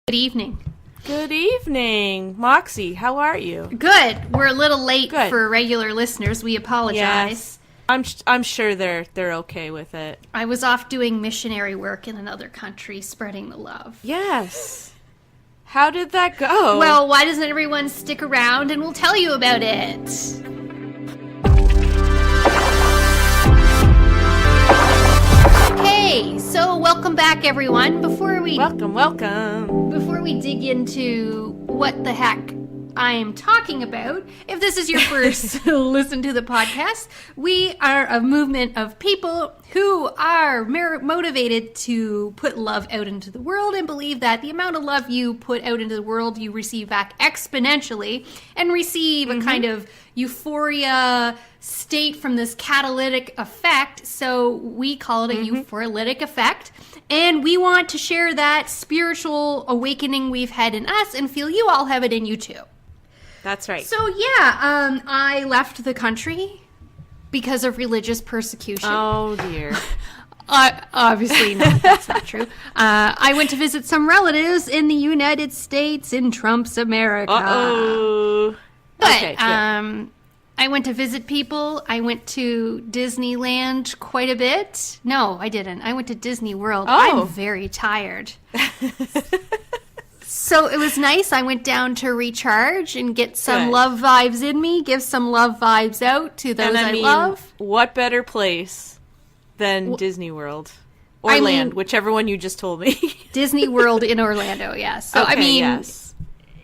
Good evening. Good evening. Moxey, how are you? Good. We're a little late for regular listeners. We apologize. Yes. I'm sure they're okay with it. I was off doing missionary work in another country, spreading the love. Yes. How did that go? Well, why doesn't everyone stick around and we'll tell you about it? Okay, so welcome back, everyone. Welcome. Before we dig into what the heck I am talking about, if this is your first listen to the podcast, we are a movement of people who are motivated to put love out into the world and believe that the amount of love you put out into the world, you receive back exponentially and receive a kind of euphoria state from this catalytic effect. So we call it a euphoric effect. And we want to share that spiritual awakening we've had in us and feel you all have it in you too. That's right. So I left the country because of religious persecution. Oh dear. Obviously, no, that's not true. I went to visit some relatives in the United States in Trump's America. Uh-oh. But Okay, I went to visit people. I went to Disneyland quite a bit. No, I didn't. I went to Disney World. Oh. I'm very tired. So it was nice. I went down to recharge and get some love vibes in me, give some love vibes out to those I love. What better place than Disney World? Or Land, whichever one you just told me. Disney World in Orlando, yes. So, okay, yes.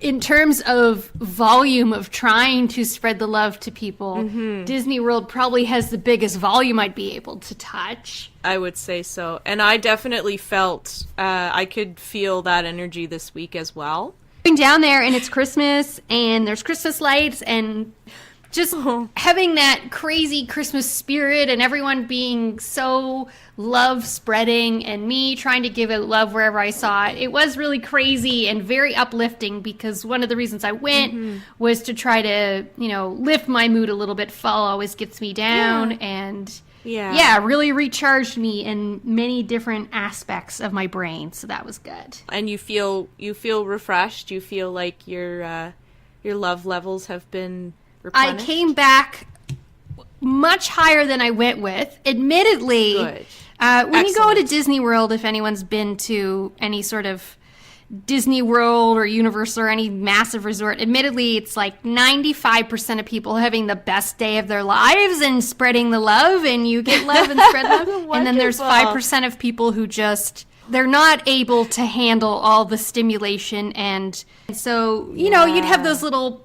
In terms of volume of trying to spread the love to people, Disney World probably has the biggest volume I'd be able to touch. I would say so. And I definitely felt, I could feel that energy this week as well. Going down there and it's Christmas and there's Christmas lights and just having that crazy Christmas spirit and everyone being so love spreading and me trying to give out love wherever I saw it. It was really crazy and very uplifting because one of the reasons I went was to try to, lift my mood a little bit. Fall always gets me down and really recharged me in many different aspects of my brain. So that was good. And you feel refreshed? You feel like your love levels have been replenished? I came back much higher than I went with. Admittedly, good. When you go to Disney World, if anyone's been to any sort of Disney World or Universal or any massive resort, admittedly, it's like 95% of people having the best day of their lives and spreading the love, and you get love and spread love. And then there's 5% of people who they're not able to handle all the stimulation. And so, you'd have those little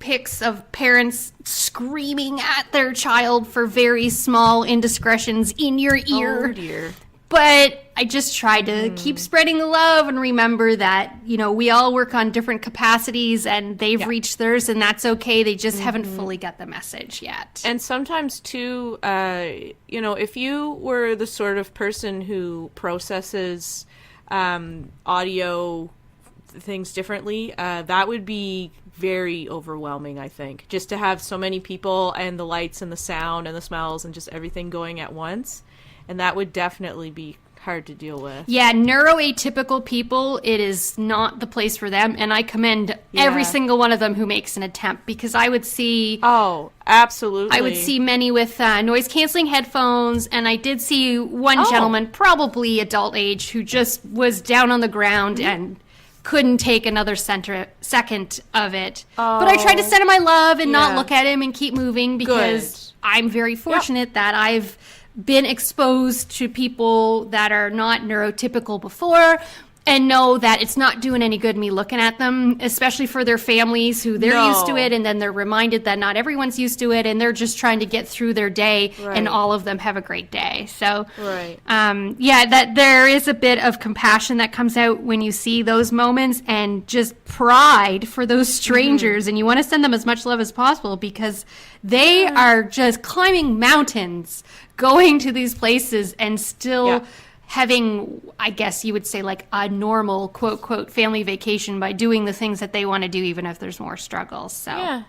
pics of parents screaming at their child for very small indiscretions in your ear. Oh dear. But I just tried to keep spreading the love and remember that, we all work on different capacities and they've reached theirs and that's okay. They just haven't fully got the message yet. And sometimes too, if you were the sort of person who processes audio things differently, that would be very overwhelming, I think, just to have so many people and the lights and the sound and the smells and just everything going at once. And that would definitely be hard to deal with. Yeah, neuroatypical people, it is not the place for them. And I commend every single one of them who makes an attempt because I would see... Oh, absolutely. I would see many with noise-canceling headphones. And I did see one gentleman, probably adult age, who just was down on the ground and couldn't take another second of it. But I tried to send him my love and not look at him and keep moving because I'm very fortunate that I've been exposed to people that are not neurotypical before and know that it's not doing any good me looking at them, especially for their families who they're used to it, and then they're reminded that not everyone's used to it, and they're just trying to get through their day, and all of them have a great day. So, that there is a bit of compassion that comes out when you see those moments, and just pride for those strangers, and you want to send them as much love as possible because they are just climbing mountains, going to these places, and still having, I guess you would say, like a normal, quote, quote, family vacation by doing the things that they want to do, even if there's more struggles. So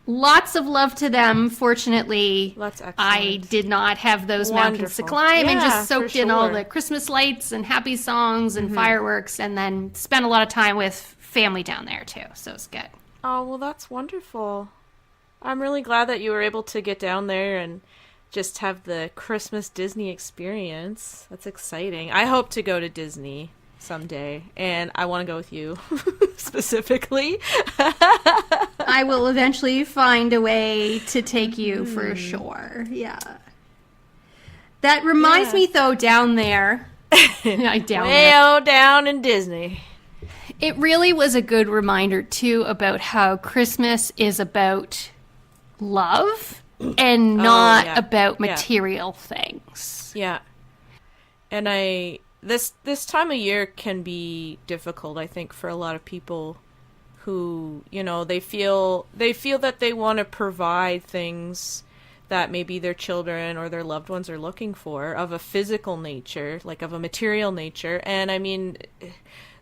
lots of love to them. Fortunately, That's excellent. I did not have those mountains to climb, and just soaked in all the Christmas lights and happy songs and fireworks, and then spent a lot of time with family down there too. So it's good. Oh, well, that's wonderful. I'm really glad that you were able to get down there and just have the Christmas Disney experience. That's exciting. I hope to go to Disney someday, and I want to go with you specifically. I will eventually find a way to take you for sure. Yeah. That reminds me, though, down there. Down in Disney. It really was a good reminder, too, about how Christmas is about love and not about material things. Yeah. And this time of year can be difficult, I think, for a lot of people who, they feel that they want to provide things that maybe their children or their loved ones are looking for of a physical nature, like of a material nature. And I mean,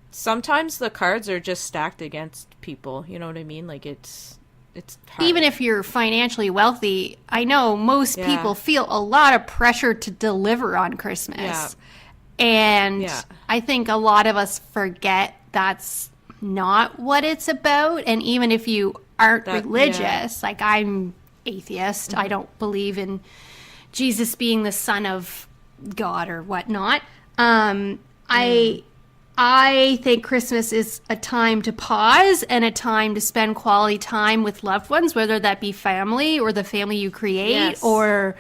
sometimes the cards are just stacked against people, you know what I mean? Like it's hard. Even if you're financially wealthy, I know most people feel a lot of pressure to deliver on Christmas. Yeah. And I think a lot of us forget that's not what it's about. And even if you aren't religious, like I'm atheist, I don't believe in Jesus being the son of God or whatnot. I think Christmas is a time to pause and a time to spend quality time with loved ones, whether that be family or the family you create or,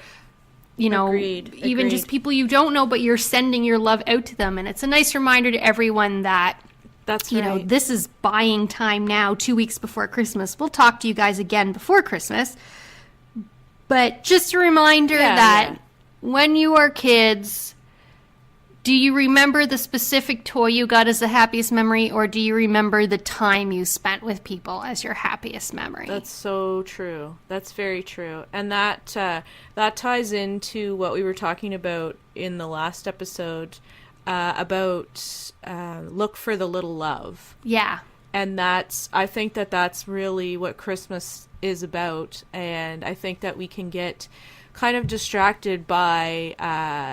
even just people you don't know, but you're sending your love out to them. And it's a nice reminder to everyone that, this is buying time now, 2 weeks before Christmas. We'll talk to you guys again before Christmas. But just a reminder that when you are kids, do you remember the specific toy you got as the happiest memory, or do you remember the time you spent with people as your happiest memory? That's so true. That's very true. And that ties into what we were talking about in the last episode about look for the little love. Yeah. And I think that's really what Christmas is about. And I think that we can get kind of distracted by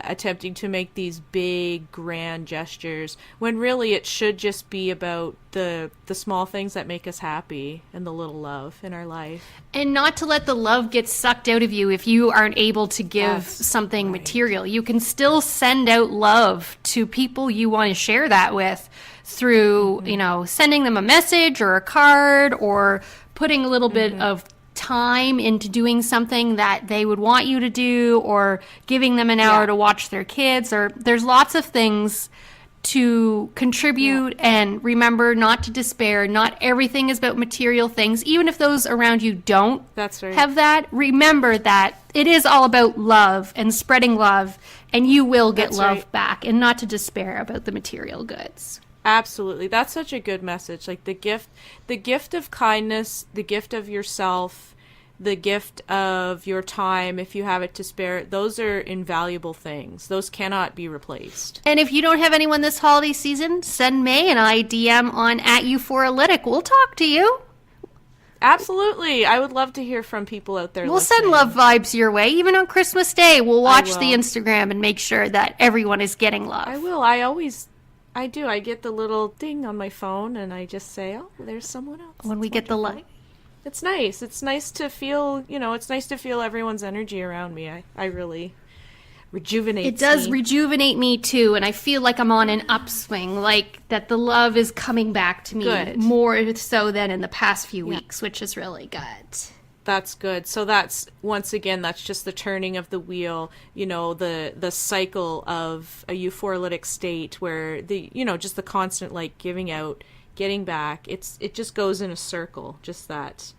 attempting to make these big, grand gestures, when really it should just be about the small things that make us happy and the little love in our life. And not to let the love get sucked out of you if you aren't able to give something material. You can still send out love to people you want to share that with through, sending them a message or a card or putting a little bit of time into doing something that they would want you to do, or giving them an hour to watch their kids, or there's lots of things to contribute. And remember not to despair. Not everything is about material things. Even if those around you don't have that, remember that it is all about love and spreading love, and you will get love back, and not to despair about the material goods. Absolutely. That's such a good message. Like the gift of kindness, the gift of yourself, the gift of your time, if you have it to spare, those are invaluable things. Those cannot be replaced. And if you don't have anyone this holiday season, send May and I DM on @euphoric. We'll talk to you. Absolutely. I would love to hear from people out there. We'll send love vibes your way. Even on Christmas Day, we'll watch the Instagram and make sure that everyone is getting love. I will. I do. I get the little ding on my phone, and I just say, "Oh, there's someone else." When we get the love, it's nice. It's nice to feel. It's nice to feel everyone's energy around me. I really rejuvenates me. It does rejuvenate me too, and I feel like I'm on an upswing. Like that, the love is coming back to me more so than in the past few weeks, which is really good. That's good. So that's, once again, that's just the turning of the wheel, the cycle of a euphoric state where just the constant giving out, getting back. It just goes in a circle, just that,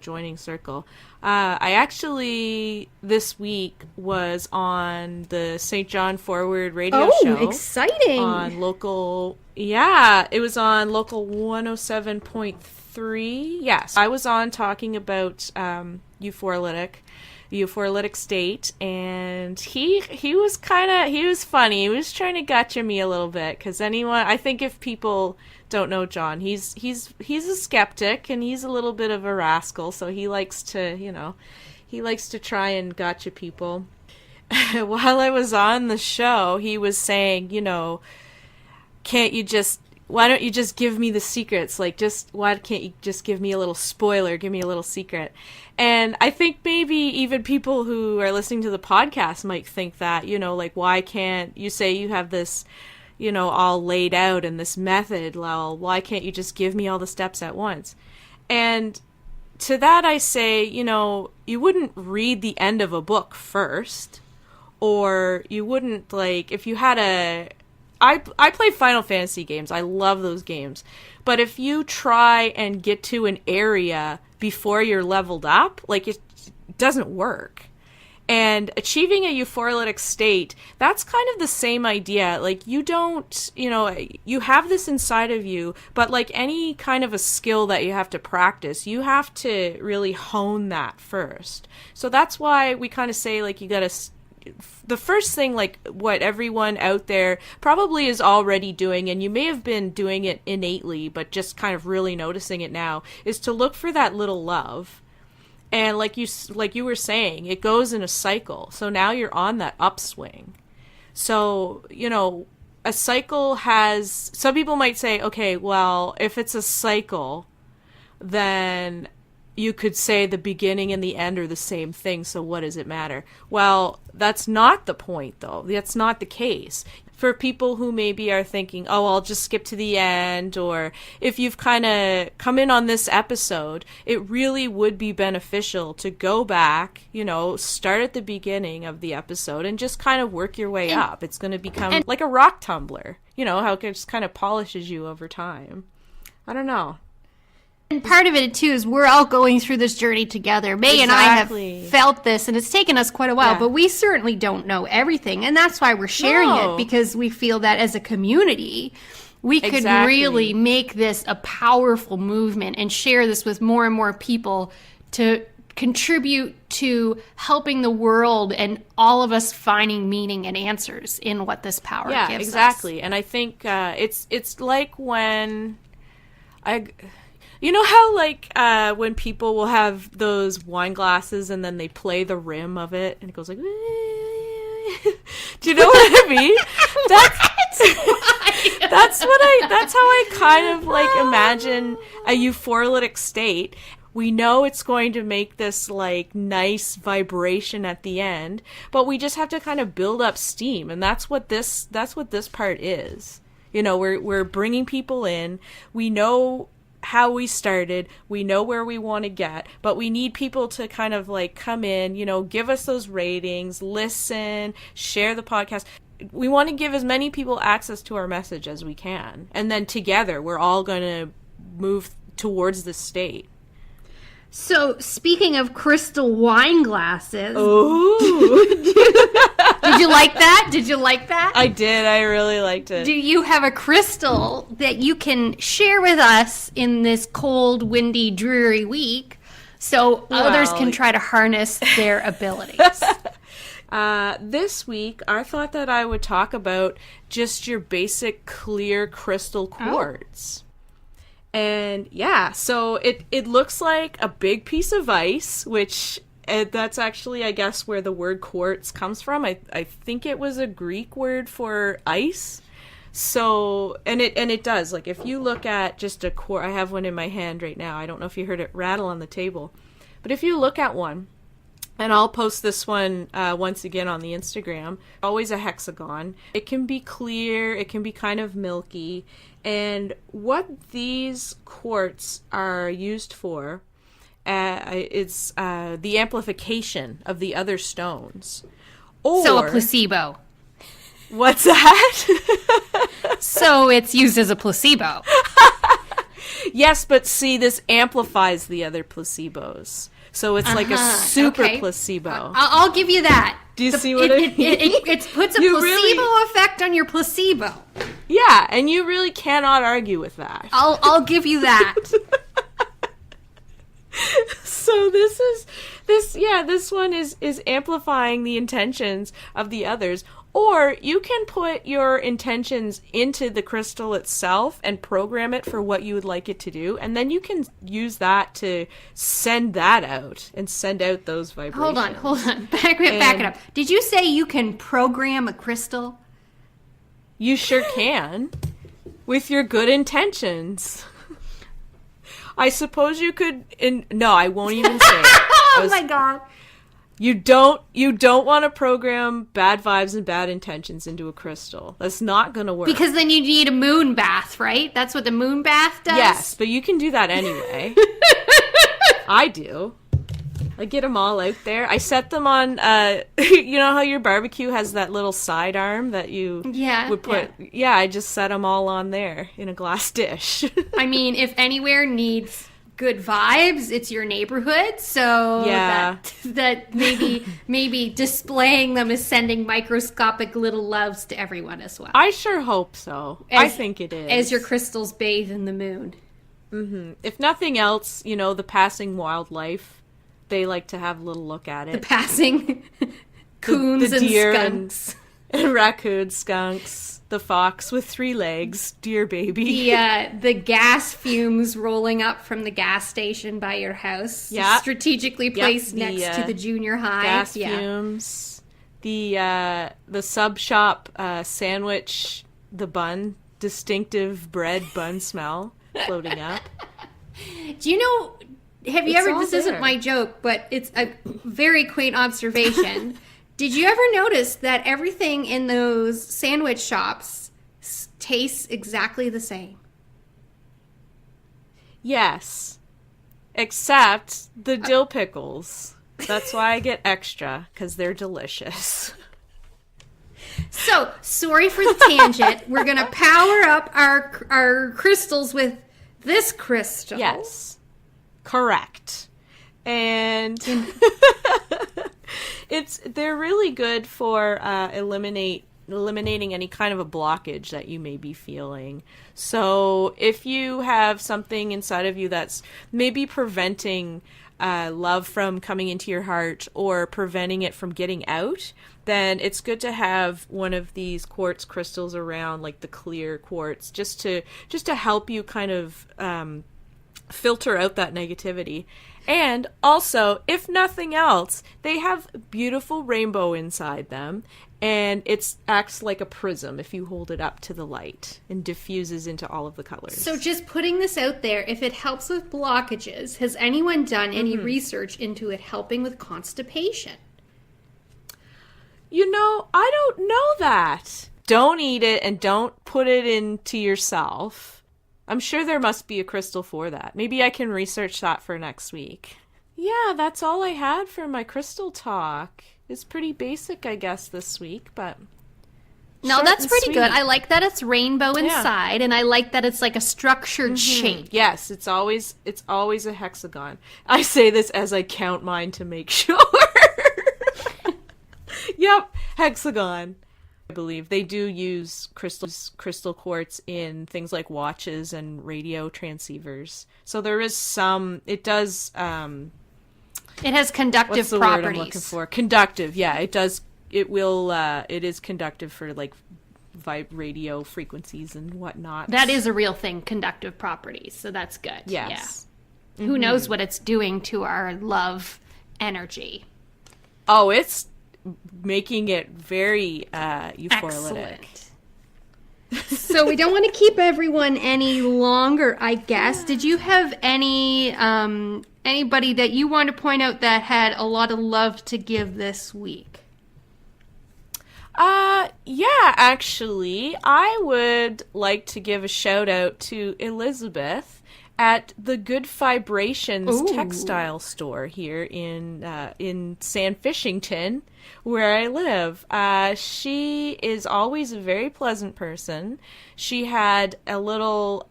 joining circle. I actually this week was on the St. John Forward radio show. Oh, exciting. On local, it was on local 107.3. Yes, I was on talking about euphoric, euphorytic state, and he was funny. He was trying to gotcha me a little bit, because I think if people don't know John, he's a skeptic, and he's a little bit of a rascal, so he likes to try and gotcha people. While I was on the show, he was saying, why don't you just give me the secrets? Like, why can't you just give me a little spoiler, give me a little secret? And I think maybe even people who are listening to the podcast might think that, why can't you say you have this, all laid out in this method? Well, why can't you just give me all the steps at once? And to that I say, you wouldn't read the end of a book first, or you wouldn't, if you had I play Final Fantasy games. I love those games. But if you try and get to an area before you're leveled up, it doesn't work. And achieving a euphoric state, that's kind of the same idea. You don't, you have this inside of you, but like any kind of a skill that you have to practice, you have to really hone that first. So that's why we kind of say, you gotta... The first thing, what everyone out there probably is already doing, and you may have been doing it innately, but just kind of really noticing it now, is to look for that little love. And like you were saying, it goes in a cycle. So now you're on that upswing. So, a cycle has... Some people might say, okay, well, if it's a cycle, then you could say the beginning and the end are the same thing, so what does it matter? Well, that's not the point, though. That's not the case. For people who maybe are thinking, oh, I'll just skip to the end, or if you've kind of come in on this episode, it really would be beneficial to go back, start at the beginning of the episode and just kind of work your way up. It's going to become like a rock tumbler, how it just kind of polishes you over time. I don't know. And part of it, too, is we're all going through this journey together. May and I have felt this, and it's taken us quite a while, but we certainly don't know everything. And that's why we're sharing it, because we feel that as a community, we could really make this a powerful movement and share this with more and more people to contribute to helping the world and all of us finding meaning and answers in what this power gives us. Yeah, exactly. And I think it's like when... You know how, when people will have those wine glasses and then they play the rim of it and it goes like... Do you know what I mean? That's how I kind of, imagine a euphoric state. We know it's going to make this, nice vibration at the end, but we just have to kind of build up steam, and that's what this part is. We're bringing people in. We know how we started, we know where we want to get, but we need people to kind of come in, give us those ratings, listen, share the podcast. We want to give as many people access to our message as we can, and then together we're all going to move towards this state. So, speaking of crystal wine glasses... Ooh! Did you like that? Did you like that? I did. I really liked it. Do you have a crystal that you can share with us in this cold, windy, dreary week so others can try to harness their abilities? This week, I thought that I would talk about just your basic clear crystal quartz. And so it looks like a big piece of ice, which that's actually, I guess, where the word quartz comes from. I think it was a Greek word for ice. So, and it does. If you look at just a quartz, I have one in my hand right now. I don't know if you heard it rattle on the table. But if you look at one, and I'll post this one once again on the Instagram, always a hexagon. It can be clear, it can be kind of milky. And what these quartz are used for is the amplification of the other stones. So a placebo. What's that? So it's used as a placebo. Yes, but see, this amplifies the other placebos. So it's like a super placebo. I'll give you that. Do you see what I mean? It puts a placebo effect on your placebo. Yeah, and you really cannot argue with that. I'll give you that. So this one is amplifying the intentions of the others. Or you can put your intentions into the crystal itself and program it for what you would like it to do, and then you can use that to send that out and send out those vibrations. Hold on. Back it up. Did you say you can program a crystal? You sure can, with your good intentions. I suppose you could. No, I won't even say it. Oh my god. You don't want to program bad vibes and bad intentions into a crystal. That's not going to work. Because then you need a moon bath, right? That's what the moon bath does? Yes, but you can do that anyway. I do. I get them all out there. I set them on, you know how your barbecue has that little side arm that you would put? Yeah, I just set them all on there in a glass dish. I mean, if anywhere needs good vibes, it's your neighborhood, so that maybe displaying them is sending microscopic little loves to everyone as well. I sure hope so. I think it is. As your crystals bathe in the moon. Mm-hmm. If nothing else, the passing wildlife, they like to have a little look at it. The passing coons the deer skunks. And raccoons, skunks. The fox with 3 legs, dear baby. The gas fumes rolling up from the gas station by your house. Yeah. Strategically placed next to the junior high. Gas fumes. The sub shop sandwich, the bun, distinctive bread bun smell floating up. Do you know, this isn't my joke, but it's a very quaint observation. Did you ever notice that everything in those sandwich shops tastes exactly the same? Yes. Except the dill pickles. That's why I get extra, because they're delicious. So, sorry for the tangent. We're going to power up our crystals with this crystal. Yes. Correct. And they're really good for eliminating any kind of a blockage that you may be feeling. So if you have something inside of you that's maybe preventing love from coming into your heart or preventing it from getting out, then it's good to have one of these quartz crystals around, like the clear quartz, just to help you kind of filter out that negativity. And also, if nothing else, they have beautiful rainbow inside them, and it acts like a prism if you hold it up to the light and diffuses into all of the colors. So just putting this out there, if it helps with blockages, has anyone done any research into it helping with constipation? I don't know that. Don't eat it and don't put it into yourself. I'm sure there must be a crystal for that. Maybe I can research that for next week. Yeah, that's all I had for my crystal talk. It's pretty basic, I guess, this week, but... No, that's pretty good. I like that it's rainbow inside, and I like that it's like a structured shape. Yes, it's always a hexagon. I say this as I count mine to make sure. Yep, hexagon. I believe they do use crystal quartz in things like watches and radio transceivers. So there is some. It does. It has conductive what's the properties. Word I'm looking for? Conductive. Yeah, it does. It will. It is conductive for like radio frequencies and whatnot. That is a real thing. Conductive properties. So that's good. Yes. Yeah. Who knows what it's doing to our love energy? Oh, it's making it very euphoric. So we don't want to keep everyone any longer, I guess. Did you have any anybody that you want to point out that had a lot of love to give this week? Yeah, actually, I would like to give a shout out to Elizabeth at the Good Vibrations textile store here in San Fishington, where I live. She is always a very pleasant person. She had a little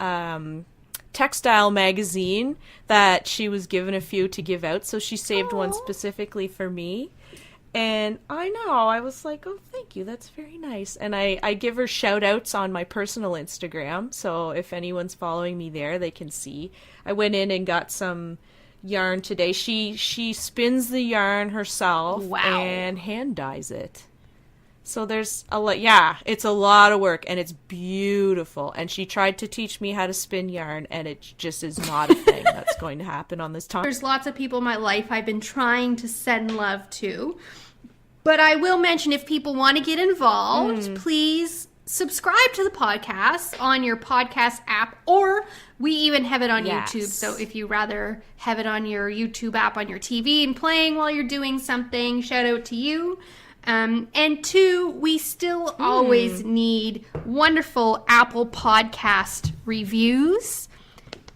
textile magazine that she was given a few to give out, so she saved one specifically for me. And I was like, oh, thank you, that's very nice. And I give her shout outs on my personal Instagram, so if anyone's following me there, they can see. I went in and got some yarn today. She spins the yarn herself. Wow. And hand dyes it. So there's a lot. Yeah, it's a lot of work, and it's beautiful. And she tried to teach me how to spin yarn, and it just is not a thing that's going to happen on this time. There's lots of people in my life I've been trying to send love to. But I will mention, if people want to get involved, please subscribe to the podcast on your podcast app, or we even have it on YouTube. So if you rather have it on your YouTube app on your TV and playing while you're doing something, shout out to you. And two, we still always need wonderful Apple Podcast reviews,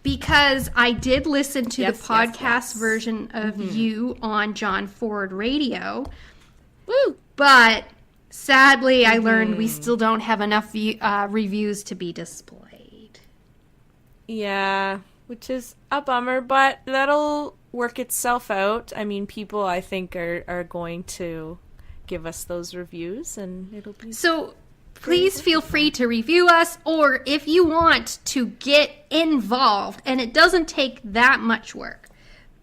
because I did listen to the podcast version of you on John Ford Radio. Woo! But sadly, I learned we still don't have enough reviews to be displayed. Yeah, which is a bummer, but that'll work itself out. I mean, people, I think, are going to give us those reviews, and it'll be... So please feel free to review us, or if you want to get involved, and it doesn't take that much work,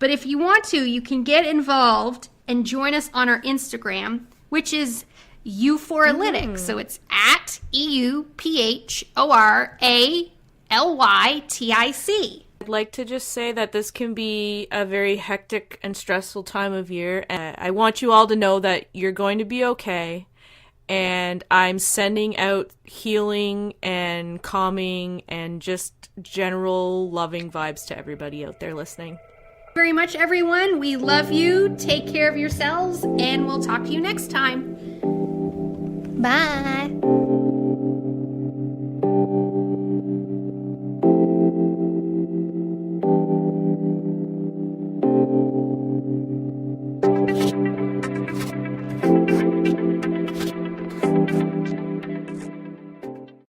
but if you want to, you can get involved and join us on our Instagram, which is euphoric. So it's at EUPHORALYTIC. I'd like to just say that this can be a very hectic and stressful time of year. I want you all to know that you're going to be okay. And I'm sending out healing and calming and just general loving vibes to everybody out there listening. Very much, everyone. We love you. Take care of yourselves, and we'll talk to you next time. Bye.